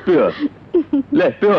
పియో లే పియో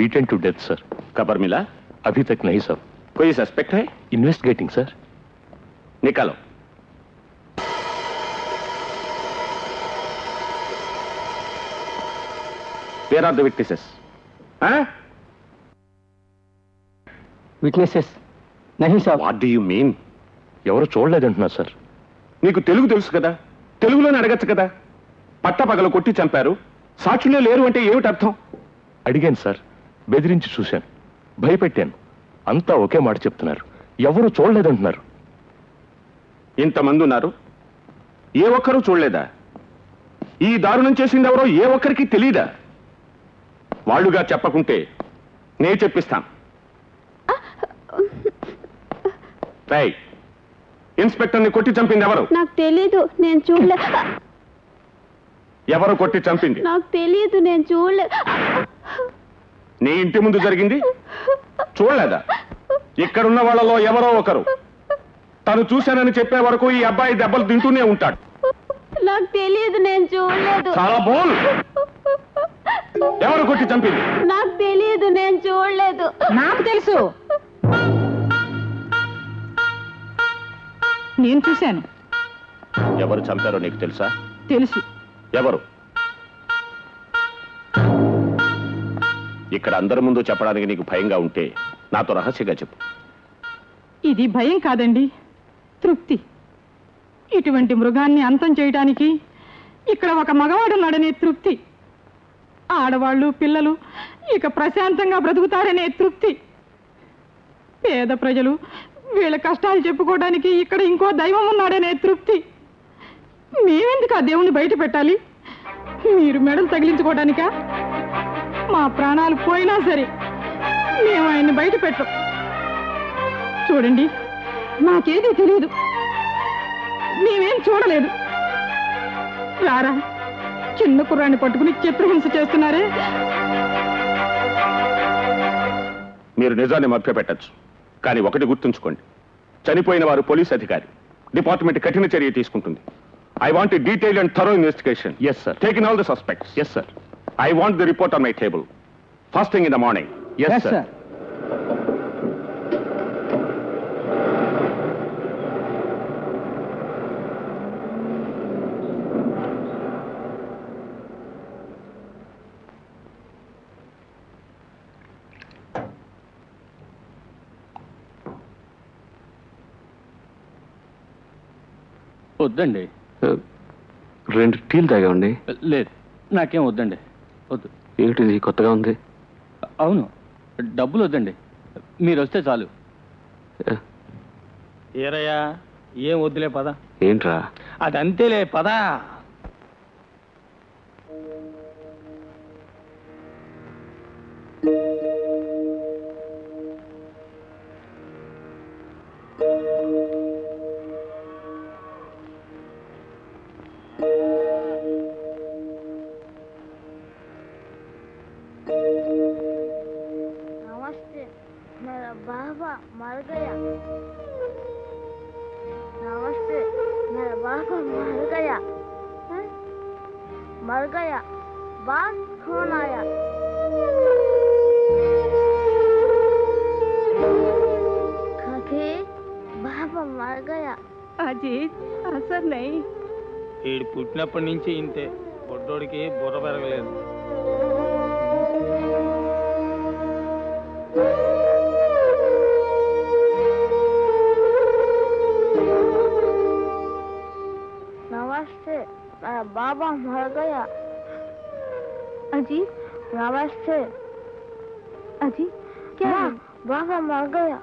beaten to death sir. खबर मिला? अभी तक नहीं सर। कोई सस्पेक्ट है? Investigating sir. निकालो। Where are the witnesses? Witnesses? नहीं sir. What do you mean? ఎవరు చూడలేదంటున్నారు సార్। నీకు తెలుగు తెలుసు కదా, తెలుగులోనే అడగచ్చు కదా. పట్టపగలు కొట్టి చంపారు, సాక్షులే లేరు అంటే ఏమిటి అర్థం? అడిగాను సార్, బెదిరించి చూశాను, భయపెట్టాను, అంతా ఒకే మాట చెప్తున్నారు, ఎవరు చూడలేదంటున్నారు. ఇంతమంది ఉన్నారు, ఏ ఒక్కరూ చూడలేదా? ఈ దారుణం చేసింది ఎవరో ఏ ఒక్కరికి తెలీదా? వాళ్ళుగా చెప్పకుంటే నే చెప్పిస్తాను. ఇన్స్పెక్టర్ని కొట్టి చంపింది ఎవరు? నాకు తెలీదు, నేను చూడలేదు. ఎవరు కొట్టి చంపింది? నాకు తెలీదు, నేను చూడలేదు. నీ ఇంటి ముందు జరిగింది చూడలేదా? ఇక్కడున్న వాళ్ళలో ఎవరో ఒకరు తను చూశానని చెప్పే వరకు ఈ అబ్బాయి దెబ్బలు తింటూనే ఉంటాడు. నాకు తెలియదు, నేను చూడలేదు. చాలా బోల్. ఎవరు కొట్టి చంపింది? నాకు తెలియదు, నేను చూడలేదు. నాకు తెలుసు, నేను చూశాను. ఎవరు చంపారో నీకు తెలుసా? తెలుసు. ఎవరు? ఇక్కడ అందరి ముందు చెప్పడానికి నీకు భయంగా ఉంటే నాతో రహస్యంగా చెప్పు. ఇది భయం కాదండి, తృప్తి. ఇటువంటి మృగాన్ని అంతం చేయడానికి ఇక్కడ ఒక మగవాడున్నాడనే తృప్తి, ఆడవాళ్ళు పిల్లలు ఇక ప్రశాంతంగా బ్రతుకుతారనే తృప్తి, పేద ప్రజలు వీళ్ళ కష్టాలు చెప్పుకోవడానికి ఇక్కడ ఇంకో దైవం ఉన్నాడనే తృప్తి. మేమెందుకు ఆ దేవుణ్ణి బయట పెట్టాలి? మీరు మెడలు తగిలించుకోవడానికా? మా ప్రాణాలు పోయినా సరే మేము ఆయన్ని బయట పెట్టం. చూడండి, నాకేదీ తెలియదు, మేమేం చూడలేదు. రారా, చిన్న కుర్రాన్ని పట్టుకుని చిత్రహింస చేస్తున్నారే. మీరు నిజాన్ని మభ్యపెట్టచ్చు, కానీ ఒకటి గుర్తుంచుకోండి, చనిపోయిన వారు పోలీస్ అధికారి. డిపార్ట్మెంట్ కఠిన చర్య తీసుకుంటుంది. I want a detailed and thorough investigation. Yes, sir. Taking all the suspects. Yes, sir. I want the report on my table. First thing in the morning. Yes, sir. వద్దండి. 2 టీలు తాగామండి. లేదు, నాకేం వద్దండి, వద్దు. ఏమిటిది కొత్తగా ఉంది? అవును, డబ్బులు వద్దండి, మీరు వస్తే చాలు. ఏరయ్యా, ఏం వద్దులే, పద. ఏంట్రా? అదంతేలే, పద. नमस्ते, मेरा बाबा मर गया। नमस्ते, मेरा बाबा मर गया। हैं? मर गया, बात कौन आया? कभी बाबा मर गया। అజీజ్, అసలు నై. వీడు పుట్టినప్పటి నుంచి ఇంతే, బొడ్డోడికి బుర్ర పెరగలేదు. नमस्ते, मेरा बाबा मर गया। अजी, नमस्ते। अजी, क्या माँ, है? बाबा मर गया।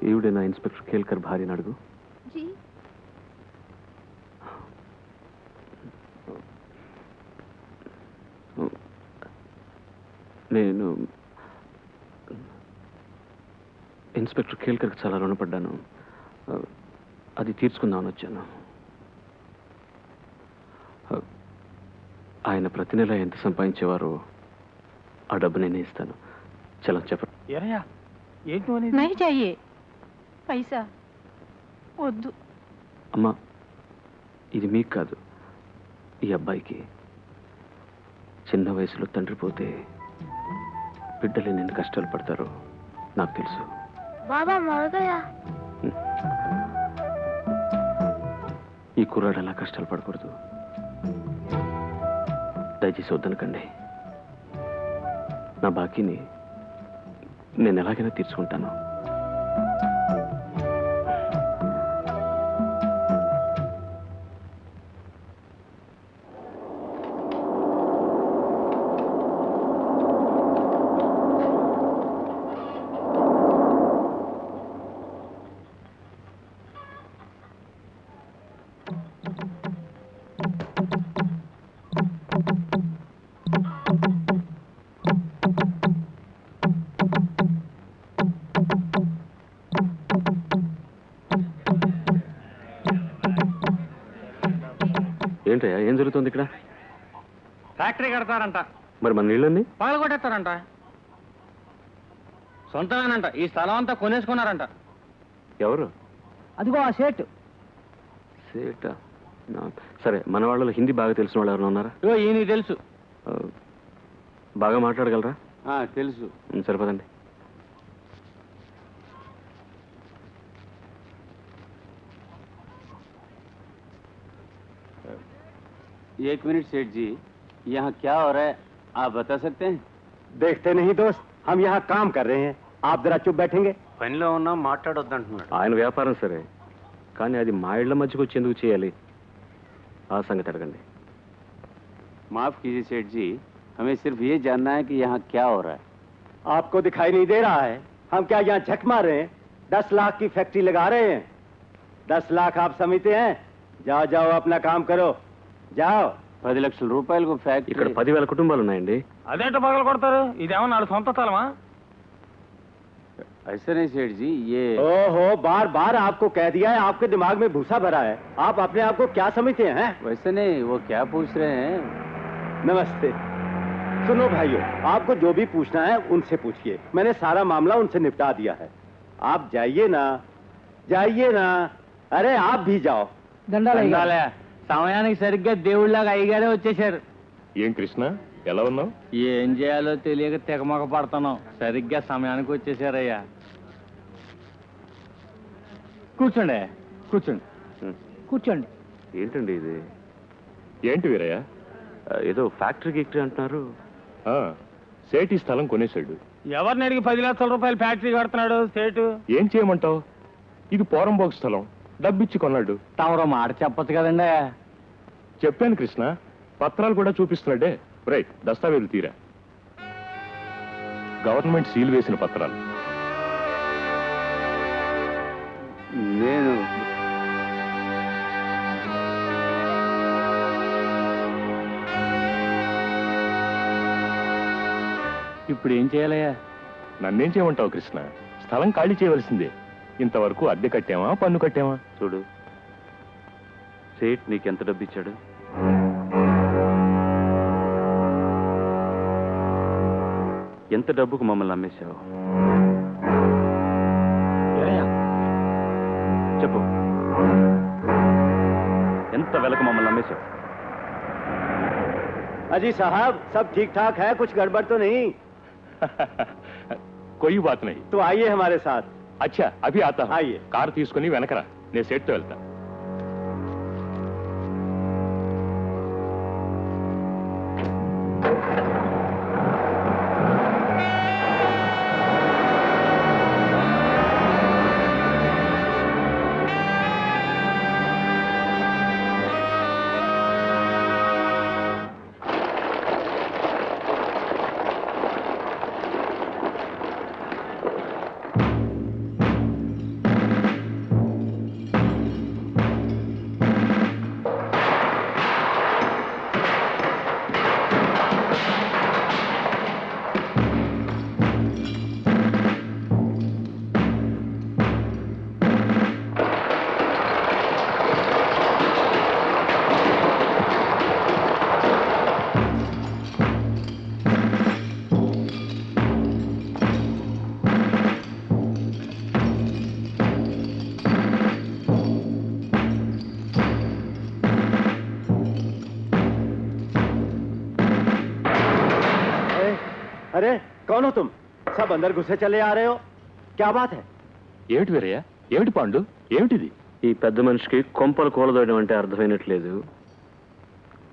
ఈవిడేనా ఇన్స్పెక్టర్ కేల్కర్ భార్యని అడుగు. जी, నేను ఇన్స్పెక్టర్ కేల్కర్కి చాలా రుణపడ్డాను. అది తీర్చుకుందామని వచ్చాను. ఆయన ప్రతి నెల ఎంత సంపాదించేవారో ఆ డబ్బు నేనే ఇస్తాను. చలో చెప్పండి. ఏరయ్యా, ఏంటి అనేది? నై చాయే పైసా వద్దు. అమ్మా, ఇది మీకు కాదు, ఈ అబ్బాయికి. చిన్న వయసులో తండ్రి పోతే బిడ్డలు ఎన్ని కష్టాలు పడతారో నాకు తెలుసు. बाबा मर गया। ఈ కుర్రాడు అలా కష్టాలు పడకూడదు. దయచేసి వద్దనకండి. నా బాకీని నేను ఎలాగైనా తీర్చుకుంటాను. ఏంటయ్యా, ఏం జరుగుతుంది ఇక్కడ? ఫ్యాక్టరీ కడతారంట, మరి మన నీళ్ళని పగలగొట్టేస్తారంట. సొంతమేనంట, ఈ స్థలం అంతా కొనేసుకున్నారంట. ఎవరు? అదిగో ఆ షర్ట్. సేట. సరే, మన వాళ్ళలో హిందీ బాగా తెలిసిన వాళ్ళు ఎవరైనా ఉన్నారా? ఇగో ఈయన తెలుసు. బాగా మాట్లాడగలరా? తెలుసు. సరిపదండి. एक मिनट सेठ जी, यहाँ क्या हो रहा है आप बता सकते हैं? देखते नहीं दोस्त, हम यहाँ काम कर रहे हैं, आप जरा चुप बैठेंगे. పనిలో ఉన్నా మాట్లాడొద్దంటున్నాడు. ఆయన వ్యాపారం సరే, కానీ అది మా ఇళ్ల మధ్యకు వచ్చి ఎందుకు చేయాలి? ఆ సంగతి అడగండి. माफ कीजिए सेठ जी, हमें सिर्फ ये जानना है कि यहाँ क्या हो रहा है. आपको दिखाई नहीं दे रहा है? हम क्या यहाँ झक मार रहे हैं? 10 लाख की फैक्ट्री लगा रहे हैं. 10 लाख आप समझते हैं? जाओ जाओ अपना काम करो, जाओ. 10 లక్షల రూపాయలకు ఫ్యాక్టరీ. ఇక్కడ 10,000 కుటుంబాలు ఉన్నాయండి. అదేంటో పగలు కొడతారు? ఇదేమో నాడు సొంత స్థలమా? ऐसे नहीं सेठ जी, ये ओहो, बार बार आपको कह दिया है, आपके दिमाग में भूसा भरा है. आप अपने आप को क्या समझते हैं? वैसे नहीं, वो क्या पूछ रहे हैं? नमस्ते. सुनो भाइयों, आपको जो भी पूछना है उनसे पूछिए. मैंने सारा मामला उनसे निपटा दिया है. आप जाइए ना, जाइए ना. अरे आप भी जाओ. దండాలే. సమయానికి సరిగ్గా దేవుళ్ళగా అయ్యగారే వచ్చేసారు. ఏం కృష్ణ, ఎలా ఉన్నావు? ఏం చేయాలో తెలియక తెగమొక పడుతున్నాం. సరిగ్గా సమయానికి వచ్చేసారయ్యా. కూర్చోండి, కూర్చోండి, కూర్చోండి. ఏంటండి ఇది? ఏంటి వీరయ్య? ఏదో ఫ్యాక్టరీ గిక్టరీ అంటున్నారు. సేటి స్థలం కొనేశాడు. ఎవరిని అడిగి 10 లక్షల రూపాయలు ఫ్యాక్టరీ కడుతున్నాడు సేటు? ఏం చేయమంటావు? ఇది పోరంబోకు స్థలం, డబ్బిచ్చి కొన్నాడు. తమరో మాట చెప్పొచ్చు కదండి. చెప్పాను కృష్ణ, పత్రాలు కూడా చూపిస్తున్నాడే. రైట్, దస్తావేజులు తీరా. గవర్నమెంట్ సీల్ వేసిన పత్రాలు. నేను ఇప్పుడు ఏం చేయాలయ్యా? నన్నేం చేయమంటావు కృష్ణ? స్థలం ఖాళీ చేయవలసిందే. ఇంతవరకు అద్దె కట్టామా, పన్ను కట్టామా? చూడు, సేట్ నీకెంత డబ్బు ఇచ్చాడు? ఎంత డబ్బుకు మమ్మల్ని అమ్మేశావు? చెప్పు, ఎంత వెలకు మమ్మల్ని అమ్మేశావు? अजी साहब, सब ठीक ठाक है, कुछ गड़बड़ तो नहीं? कोई बात नहीं. तो आइए हमारे साथ. अच्छा, अभी आता हूं. आइए. కారు తీసుకుని వెనకరా, నేను సేట్తో వెళ్తా. अरे कौन हो तुम? सब अंदर घुसे चले आ रहे हो, क्या बात है? ఏమిటి వీరయ్య? ఏమిటి పాండు? ఏమిటిది? ఈ పెద్ద మనిషికి కొంపలు కూలదోయడం అంటే అర్థమైనట్లేదు.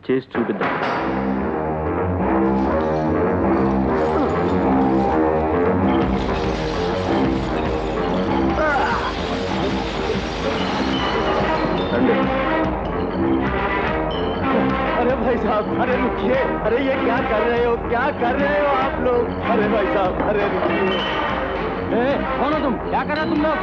చేసి చూపిద్దాం. రండి. अरे भाई साहब, अरे रुकिए. अरे ये क्या कर रहे हो, क्या कर रहे हो आप लोग? अरे भाई साहब, अरे रुकिए. कौन हो तुम? क्या कर रहे हो तुम लोग?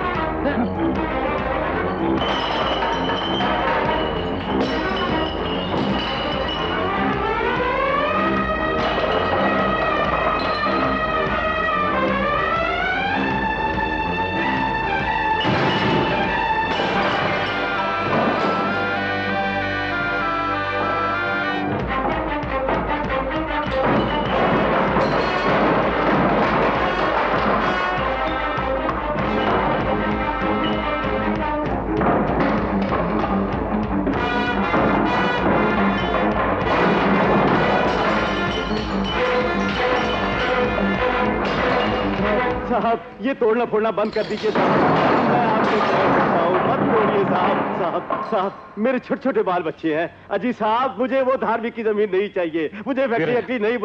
साहब, ये तोड़ना फोड़ना बंद कर दीजिए साहब. मैं आपसे कह सकता हूँ, मत तोड़िए साहब. साहब साहब, मेरे छोटे छोटे बाल बच्चे हैं. अजी साहब, मुझे वो धार्मिक की जमीन नहीं चाहिए. मुझे फैक्ट्री नहीं